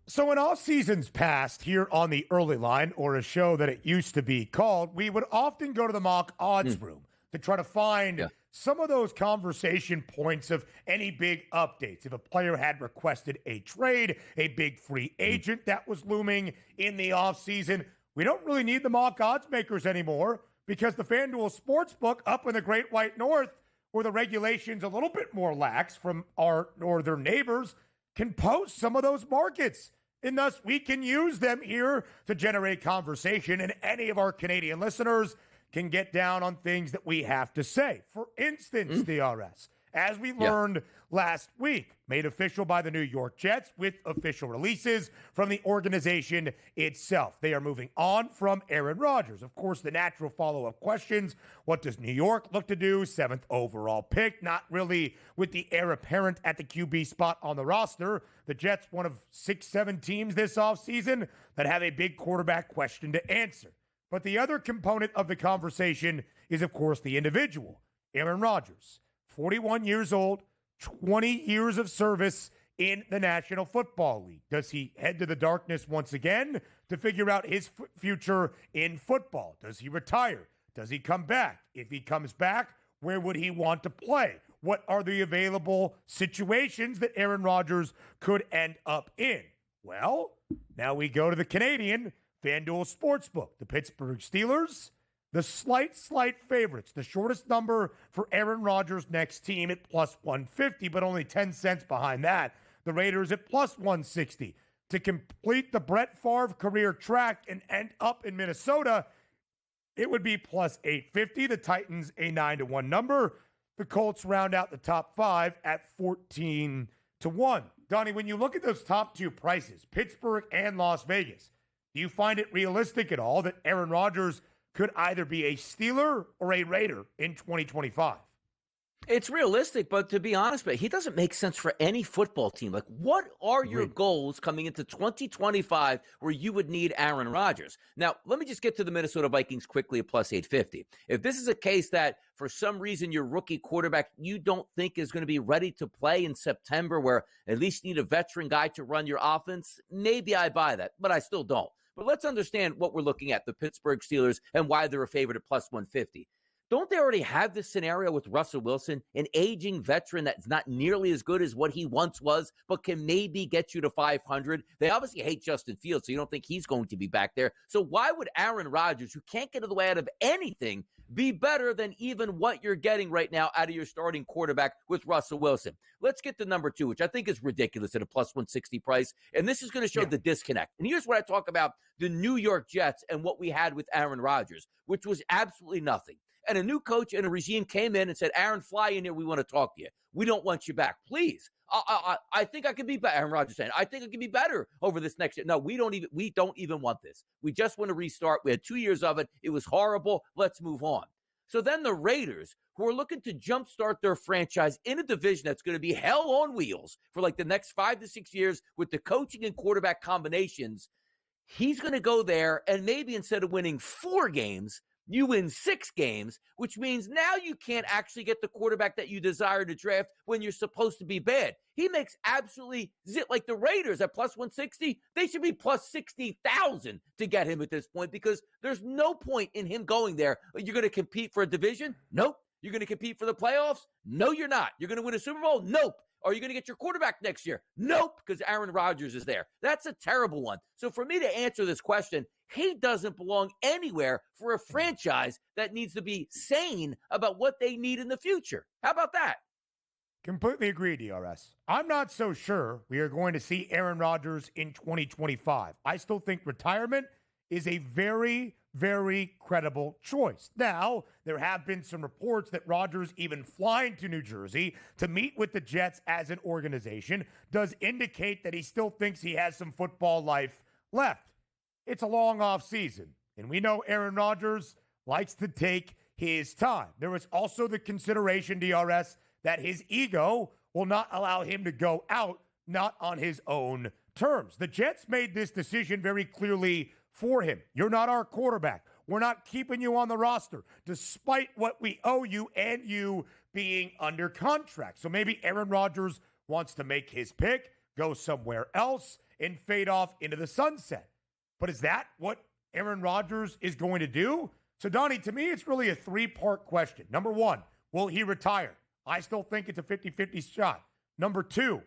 So in all seasons past here on the early line, or a show that it used to be called, we would often go to the mock odds room to try to find some of those conversation points of any big updates. If a player had requested a trade, a big free agent that was looming in the offseason, we don't really need the mock odds makers anymore because the FanDuel Sportsbook up in the Great White North, where the regulations a little bit more lax from our northern neighbors, can post some of those markets. And thus, we can use them here to generate conversation, and any of our Canadian listeners can get down on things that we have to say. For instance, DRS, as we learned last week, made official by the New York Jets with official releases from the organization itself. They are moving on from Aaron Rodgers. Of course, the natural follow-up questions, what does New York look to do? 7th overall pick, not really with the heir apparent at the QB spot on the roster. The Jets, one of 6-7 teams this offseason that have a big quarterback question to answer. But the other component of the conversation is, of course, the individual, Aaron Rodgers. 41 years old, 20 years of service in the National Football League. Does he head to the darkness once again to figure out his future in football? Does he retire? Does he come back? If he comes back, where would he want to play? What are the available situations that Aaron Rodgers could end up in? Well, now we go to the Canadian FanDuel Sportsbook. The Pittsburgh Steelers, the slight favorites. The shortest number for Aaron Rodgers' next team at plus 150, but only 10 cents behind that. The Raiders at plus 160. To complete the Brett Favre career track and end up in Minnesota, it would be plus 850. The Titans, a 9-1 number. The Colts round out the top 5 at 14-1. Donnie, when you look at those top two prices, Pittsburgh and Las Vegas, do you find it realistic at all that Aaron Rodgers could either be a Steeler or a Raider in 2025? It's realistic, but to be honest, he doesn't make sense for any football team. Like, what are your goals coming into 2025 where you would need Aaron Rodgers? Now, let me just get to the Minnesota Vikings quickly at plus 850. If this is a case that for some reason your rookie quarterback you don't think is going to be ready to play in September, where at least you need a veteran guy to run your offense, maybe I buy that, but I still don't. But let's understand what we're looking at, the Pittsburgh Steelers, and why they're a favorite at plus 150. Don't they already have this scenario with Russell Wilson, an aging veteran that's not nearly as good as what he once was, but can maybe get you to 500? They obviously hate Justin Fields, so you don't think he's going to be back there. So why would Aaron Rodgers, who can't get in the way out of anything, be better than even what you're getting right now out of your starting quarterback with Russell Wilson? Let's get to number 2, which I think is ridiculous at a plus 160 price. And this is going to show the disconnect. And here's what I talk about the New York Jets and what we had with Aaron Rodgers, which was absolutely nothing. And a new coach and a regime came in and said, Aaron, fly in here. We want to talk to you. We don't want you back. Please. I think I can be better. Aaron Rodgers saying, I think I can be better over this next year. No, we don't even want this. We just want to restart. We had 2 years of it. It was horrible. Let's move on. So then the Raiders, who are looking to jumpstart their franchise in a division that's going to be hell on wheels for like the next 5 to 6 years with the coaching and quarterback combinations, he's going to go there and maybe instead of winning 4 games, you win 6 games, which means now you can't actually get the quarterback that you desire to draft when you're supposed to be bad. He makes absolutely like the Raiders at plus 160. They should be plus 60,000 to get him at this point because there's no point in him going there. You're going to compete for a division? Nope. You're going to compete for the playoffs? No, you're not. You're going to win a Super Bowl? Nope. Are you going to get your quarterback next year? Nope, because Aaron Rodgers is there. That's a terrible one. So for me to answer this question, he doesn't belong anywhere for a franchise that needs to be sane about what they need in the future. How about that? Completely agree, DRS. I'm not so sure we are going to see Aaron Rodgers in 2025. I still think retirement is a very, very credible choice. Now, there have been some reports that Rodgers even flying to New Jersey to meet with the Jets as an organization does indicate that he still thinks he has some football life left. It's a long off season, and we know Aaron Rodgers likes to take his time. There is also the consideration, DRS, that his ego will not allow him to go out not on his own terms. The Jets made this decision very clearly for him. You're not our quarterback. We're not keeping you on the roster, despite what we owe you and you being under contract. So maybe Aaron Rodgers wants to make his pick, go somewhere else, and fade off into the sunset. But is that what Aaron Rodgers is going to do? So, Donnie, to me, it's really a three-part question. Number one, will he retire? I still think it's a 50-50 shot. Number two,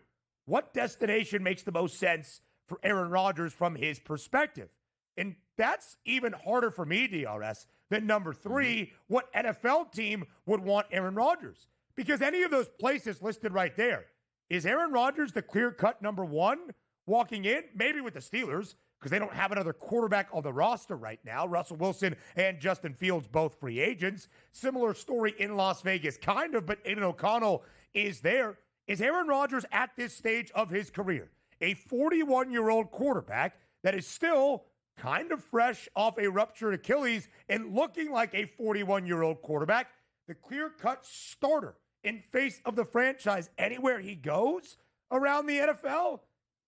what destination makes the most sense for Aaron Rodgers from his perspective? And that's even harder for me, DRS, than number three, what NFL team would want Aaron Rodgers? Because any of those places listed right there, is Aaron Rodgers the clear-cut number one walking in? Maybe with the Steelers, because they don't have another quarterback on the roster right now. Russell Wilson and Justin Fields, both free agents. Similar story in Las Vegas, kind of, but Aiden O'Connell is there. Is Aaron Rodgers at this stage of his career a 41-year-old quarterback that is still kind of fresh off a ruptured Achilles and looking like a 41-year-old quarterback, the clear-cut starter in face of the franchise anywhere he goes around the NFL?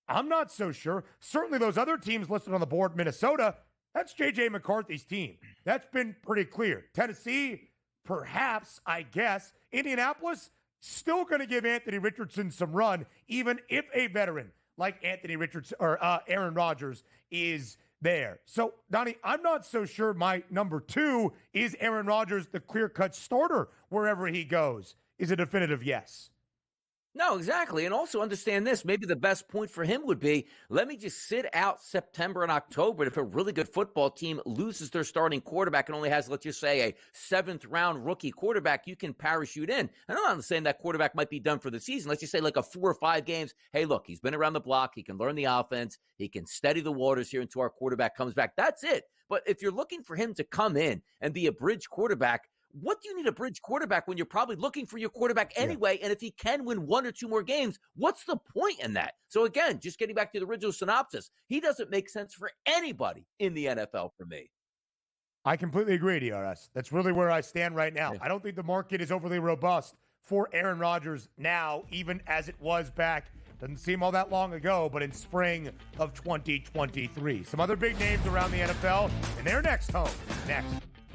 I'm not so sure. Certainly those other teams listed on the board, Minnesota, that's J.J. McCarthy's team. That's been pretty clear. Tennessee, perhaps, I guess. Indianapolis, still going to give Anthony Richardson some run, even if a veteran like Anthony Richardson or Aaron Rodgers is there. So, Donnie, I'm not so sure my number two is Aaron Rodgers, the clear-cut starter wherever he goes. Is a definitive yes. No, exactly. And also understand this. Maybe the best point for him would be, let me just sit out September and October. And if a really good football team loses their starting quarterback and only has, let's just say, a seventh-round rookie quarterback, you can parachute in. And I'm not saying that quarterback might be done for the season. Let's just say like a 4 or 5 games. Hey, look, he's been around the block. He can learn the offense. He can steady the waters here until our quarterback comes back. That's it. But if you're looking for him to come in and be a bridge quarterback, what do you need a bridge quarterback when you're probably looking for your quarterback anyway? Yeah. And if he can win 1 or 2 more games, what's the point in that? So again, just getting back to the original synopsis, he doesn't make sense for anybody in the NFL for me. I completely agree, DRS. That's really where I stand right now. Yeah. I don't think the market is overly robust for Aaron Rodgers now, even as it was back, doesn't seem all that long ago, but in spring of 2023. Some other big names around the NFL, and they're next home. Next.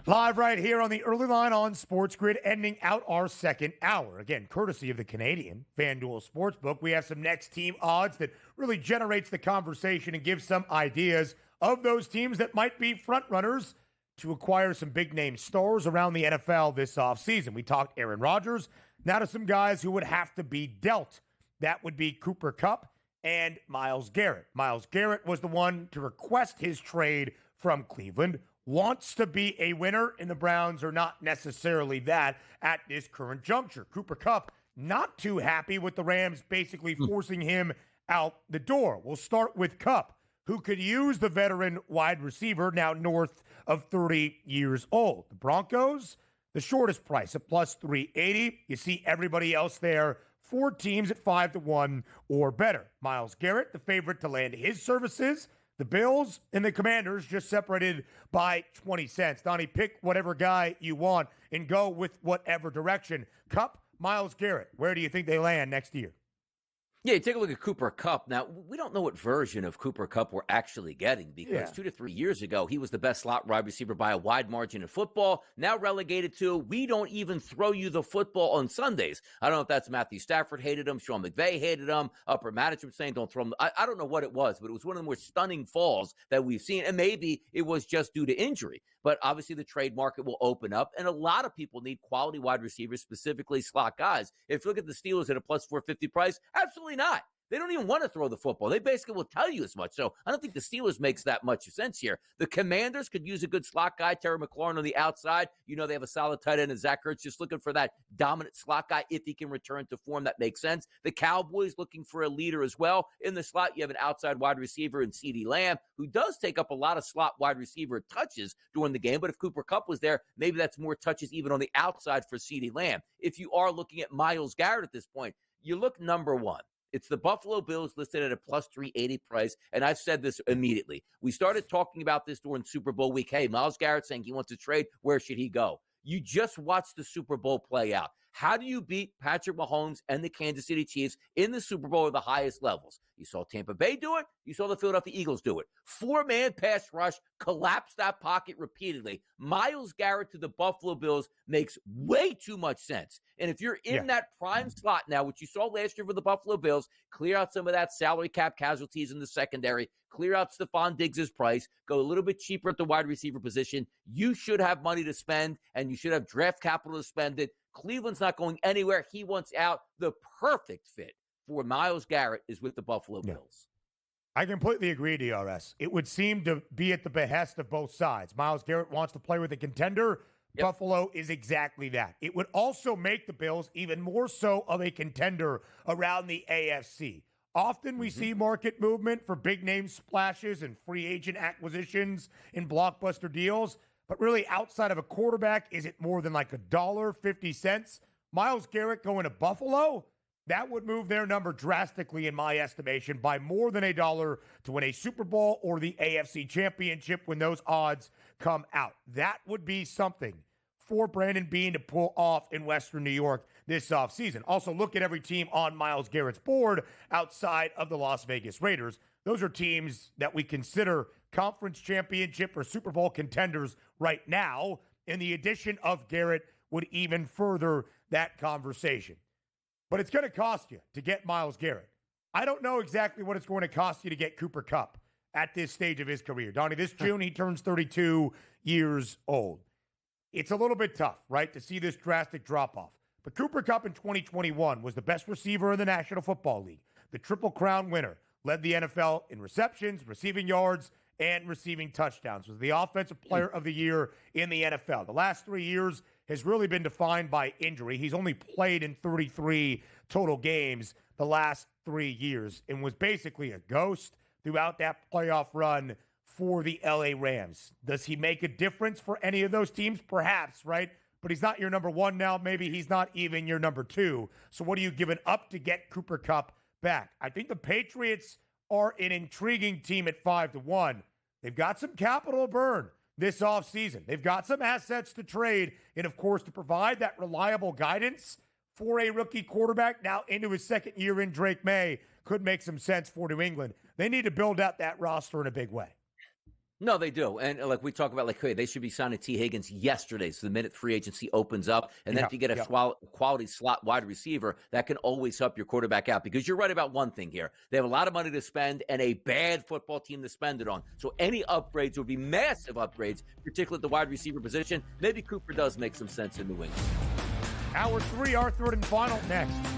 Live right here on the early line on SportsGrid, ending out our second hour. Again, courtesy of the Canadian FanDuel Sportsbook. We have some next team odds that really generates the conversation and gives some ideas of those teams that might be front runners to acquire some big name stars around the NFL this offseason. We talked Aaron Rodgers, now to some guys who would have to be dealt. That would be Cooper Kupp and Myles Garrett. Myles Garrett was the one to request his trade from Cleveland. Wants to be a winner, and the Browns are not necessarily that at this current juncture. Cooper Kupp not too happy with the Rams basically forcing him out the door. We'll start with Kupp, who could use the veteran wide receiver now north of 30 years old. The Broncos, the shortest price at plus 380. You see everybody else there, 4 teams at 5-1 or better. Myles Garrett, the favorite to land his services. The Bills and the Commanders just separated by 20 cents. Donnie, pick whatever guy you want and go with whatever direction. Kupp, Myles Garrett, where do you think they land next year? Yeah, you take a look at Cooper Kupp. Now, we don't know what version of Cooper Kupp we're actually getting because 2 to 3 years ago, he was the best slot wide receiver by a wide margin in football. Now relegated to, we don't even throw you the football on Sundays. I don't know if that's Matthew Stafford hated him, Sean McVay hated him, upper management saying don't throw him. I don't know what it was, but it was one of the more stunning falls that we've seen. And maybe it was just due to injury. But obviously the trade market will open up, and a lot of people need quality wide receivers, specifically slot guys. If you look at the Steelers at a plus 450 price, absolutely not. They don't even want to throw the football. They basically will tell you as much. So I don't think the Steelers makes that much sense here. The Commanders could use a good slot guy, Terry McLaurin on the outside. You know they have a solid tight end, and Zach Ertz just looking for that dominant slot guy if he can return to form. That makes sense. The Cowboys looking for a leader as well. In the slot, you have an outside wide receiver in CeeDee Lamb, who does take up a lot of slot wide receiver touches during the game. But if Cooper Kupp was there, maybe that's more touches even on the outside for CeeDee Lamb. If you are looking at Myles Garrett at this point, you look number one. It's the Buffalo Bills listed at a plus 380 price, and I've said this immediately. We started talking about this during Super Bowl week. Hey, Myles Garrett saying he wants to trade. Where should he go? You just watched the Super Bowl play out. How do you beat Patrick Mahomes and the Kansas City Chiefs in the Super Bowl at the highest levels? You saw Tampa Bay do it. You saw the Philadelphia Eagles do it. 4-man pass rush, collapse that pocket repeatedly. Myles Garrett to the Buffalo Bills makes way too much sense. And if you're in that prime slot now, which you saw last year for the Buffalo Bills, clear out some of that salary cap casualties in the secondary, clear out Stephon Diggs' price, go a little bit cheaper at the wide receiver position. You should have money to spend, and you should have draft capital to spend it. Cleveland's not going anywhere. He wants out. The perfect fit for Myles Garrett is with the Buffalo Bills. I completely agree, DRS. It would seem to be at the behest of both sides. Myles Garrett wants to play with a contender. Buffalo is exactly that. It would also make the Bills even more so of a contender around the AFC. Often we see market movement for big name splashes and free agent acquisitions in blockbuster deals. But really, outside of a quarterback, is it more than like $1.50? Myles Garrett going to Buffalo? That would move their number drastically, in my estimation, by more than $1 to win a Super Bowl or the AFC Championship when those odds come out. That would be something for Brandon Beane to pull off in Western New York this offseason. Also, look at every team on Myles Garrett's board outside of the Las Vegas Raiders. Those are teams that we consider conference championship or Super Bowl contenders right now, and the addition of Garrett would even further that conversation. But it's going to cost you to get Myles Garrett. I don't know exactly what it's going to cost you to get Cooper Kupp at this stage of his career. Donnie, this June, he turns 32 years old. It's a little bit tough, right, to see this drastic drop-off. But Cooper Kupp in 2021 was the best receiver in the National Football League, the Triple Crown winner, led the NFL in receptions, receiving yards, and receiving touchdowns, was the Offensive Player of the Year in the NFL. The last 3 years has really been defined by injury. He's only played in 33 total games the last 3 years and was basically a ghost throughout that playoff run for the LA Rams. Does he make a difference for any of those teams? Perhaps, right? But he's not your number one now. Maybe he's not even your number two. So what are you giving up to get Cooper Kupp back? I think the Patriots are an intriguing team at 5-1. They've got some capital to burn this offseason. They've got some assets to trade and, of course, to provide that reliable guidance for a rookie quarterback now into his second year in Drake May could make some sense for New England. They need to build out that roster in a big way. No, they do. And like we talk about, like, hey, they should be signing T. Higgins yesterday. So the minute free agency opens up, and then if you get a quality slot wide receiver, that can always help your quarterback out. Because you're right about one thing here. They have a lot of money to spend and a bad football team to spend it on. So any upgrades would be massive upgrades, particularly at the wide receiver position. Maybe Cooper does make some sense in New England. Hour 3, our third and final next.